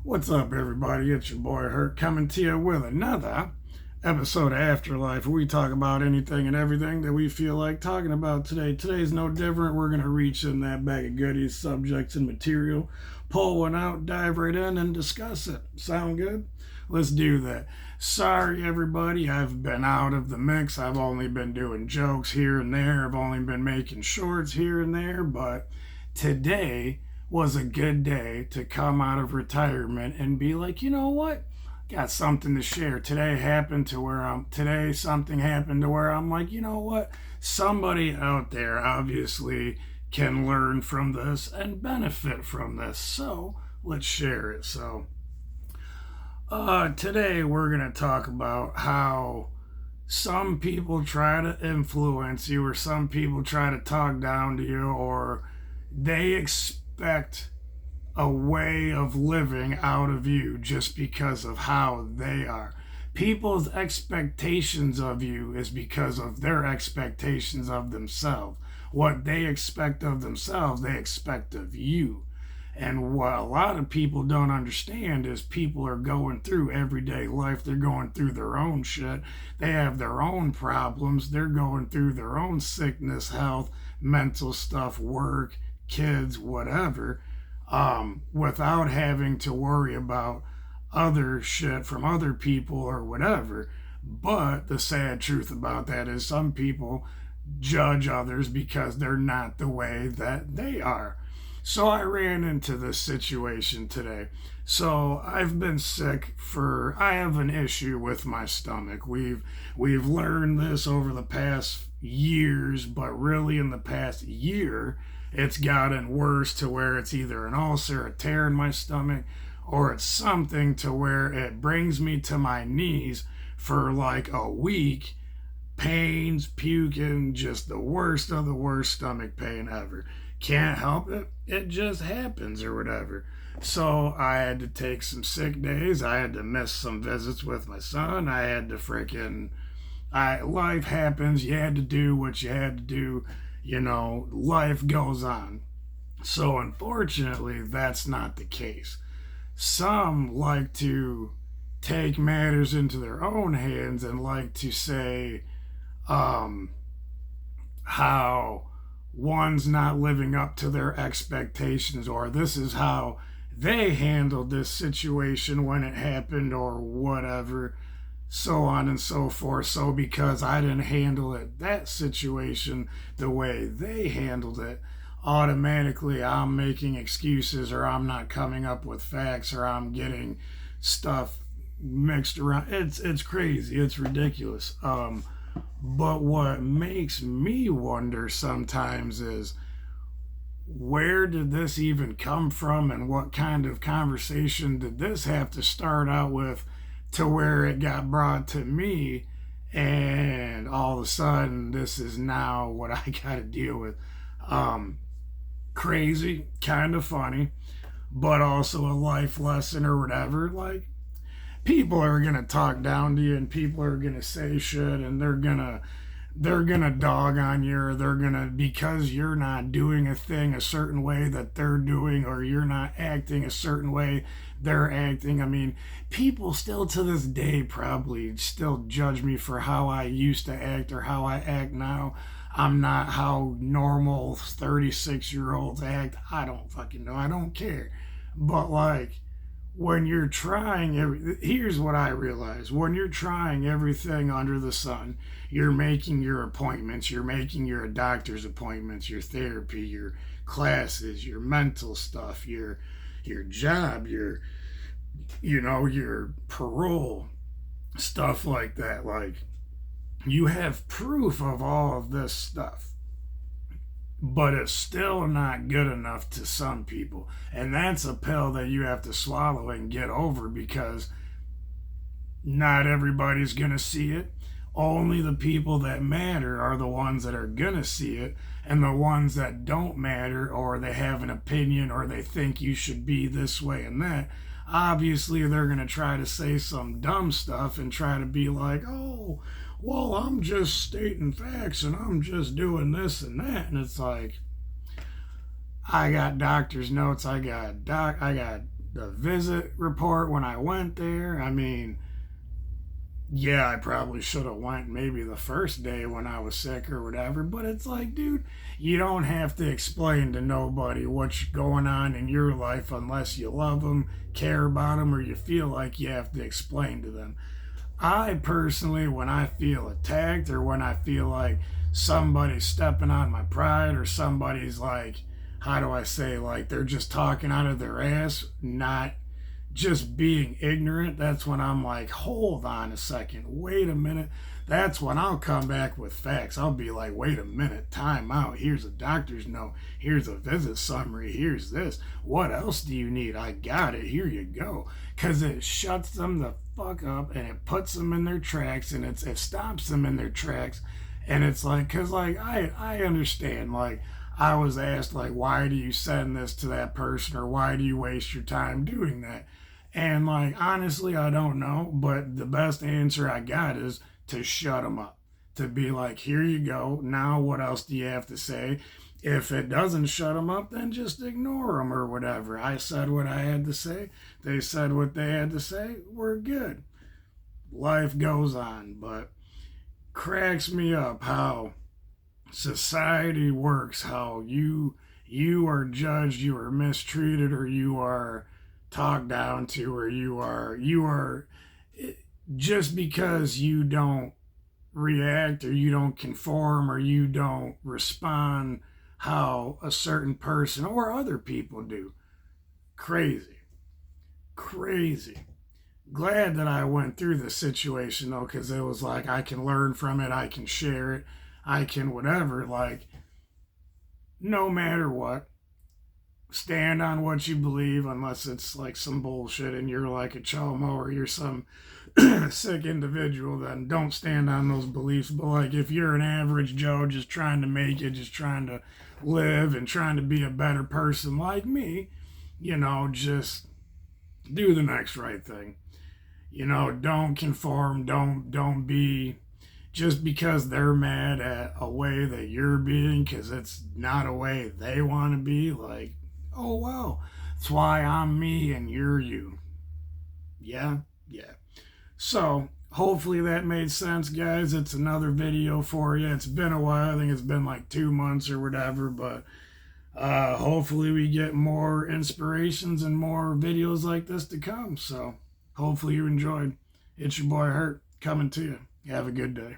What's up, everybody? It's your boy Hurt coming to you with another episode of Afterlife, where we talk about anything and everything that we feel like talking about today. Today's no different. We're going to reach in that bag of goodies, subjects, and material, pull one out, dive right in, and discuss it. Sound good? Let's do that. Sorry, everybody, I've been out of the mix. I've only been doing jokes here and there. I've only been making shorts here and there, but today was a good day to come out of retirement and be like, you know what? Got something to share. Today something happened to where I'm like, you know what? Somebody out there obviously can learn from this and benefit from this. So let's share it. Today we're going to talk about how some people try to influence you, or some people try to talk down to you, or they expect a way of living out of you just because of how they are. People's expectations of you is because of their expectations of themselves. What they expect of themselves, they expect of you. And what a lot of people don't understand is people are going through everyday life. They're going through their own shit. They have their own problems. They're going through their own sickness, health, mental stuff, work, kids, whatever, without having to worry about other shit from other people or whatever. But the sad truth about that is some people judge others because they're not the way that they are. So I ran into this situation today. So I've been sick I have an issue with my stomach. We've learned this over the past years, but really in the past year, it's gotten worse to where it's either an ulcer, a tear in my stomach, or it's something to where it brings me to my knees for like a week. Pains, puking, just the worst of the worst stomach pain ever. Can't help it. It just happens or whatever. So I had to take some sick days. I had to miss some visits with my son. I had to life happens. You had to do what you had to do. Life goes on. So unfortunately, that's not the case. Some like to take matters into their own hands and like to say how one's not living up to their expectations, or this is how they handled this situation when it happened, or whatever, so on and so forth. So because I didn't handle that situation the way they handled it, automatically I'm making excuses, or I'm not coming up with facts, or I'm getting stuff mixed around. It's crazy. It's ridiculous. But what makes me wonder sometimes is, where did this even come from, and what kind of conversation did this have to start out with to where it got brought to me, and all of a sudden this is now what I got to deal with. Crazy, kind of funny, but also a life lesson or whatever. Like, people are gonna talk down to you, and people are gonna say shit, and they're gonna dog on you, or they're gonna, because you're not doing a thing a certain way that they're doing, or you're not acting a certain way they're acting. I mean, people still to this day probably still judge me for how I used to act or how I act now. I'm not how normal 36-year-olds act. I don't fucking know. I don't care. But like, when you're trying here's what I realize: when you're trying everything under the sun, you're making your appointments, you're making your doctor's appointments, your therapy, your classes, your mental stuff, your job, your parole, stuff like that. Like, you have proof of all of this stuff, but it's still not good enough to some people. And that's a pill that you have to swallow and get over, because not everybody's going to see it. Only the people that matter are the ones that are going to see it, and the ones that don't matter, or they have an opinion, or they think you should be this way and that, obviously they're going to try to say some dumb stuff and try to be like, oh, well, I'm just stating facts and I'm just doing this and that. And it's like, I got doctor's notes, I got the visit report when I went there. I mean, yeah, I probably should have went maybe the first day when I was sick or whatever, but it's like, dude, you don't have to explain to nobody what's going on in your life unless you love them, care about them, or you feel like you have to explain to them. I personally, when I feel attacked or when I feel like somebody's stepping on my pride or somebody's like, how do I say, like they're just talking out of their ass, not just being ignorant, that's when I'm like, hold on a second, wait a minute. That's when I'll come back with facts. I'll be like, wait a minute, time out. Here's a doctor's note. Here's a visit summary. Here's this. What else do you need? I got it. Here you go. Because it shuts them the fuck up and it puts them in their tracks and it stops them in their tracks. And it's like, because like, I understand, like, I was asked, like, why do you send this to that person or why do you waste your time doing that? And like, honestly, I don't know, but the best answer I got is to shut them up, to be like, here you go. Now, what else do you have to say? If it doesn't shut them up, then just ignore them or whatever. I said what I had to say. They said what they had to say. We're good. Life goes on, but cracks me up how society works, how you are judged, you are mistreated, or you are talked down to, or you are just because you don't react or you don't conform or you don't respond how a certain person or other people do. Crazy. Glad that I went through this situation though, because it was like I can learn from it, I can share it, I can whatever. Like, no matter what, stand on what you believe unless it's like some bullshit and you're like a chomo or you're some sick individual, then don't stand on those beliefs. But like, if you're an average Joe just trying to make it, just trying to live and trying to be a better person like me, just do the next right thing. Don't conform, don't be just because they're mad at a way that you're being because it's not a way they want to be. Like, oh well, that's why I'm me and you're you. Yeah. So hopefully that made sense, guys. It's another video for you. It's been a while. I think it's been like 2 months or whatever, but hopefully we get more inspirations and more videos like this to come. So hopefully you enjoyed. It's your boy Hurt coming to you. Have a good day.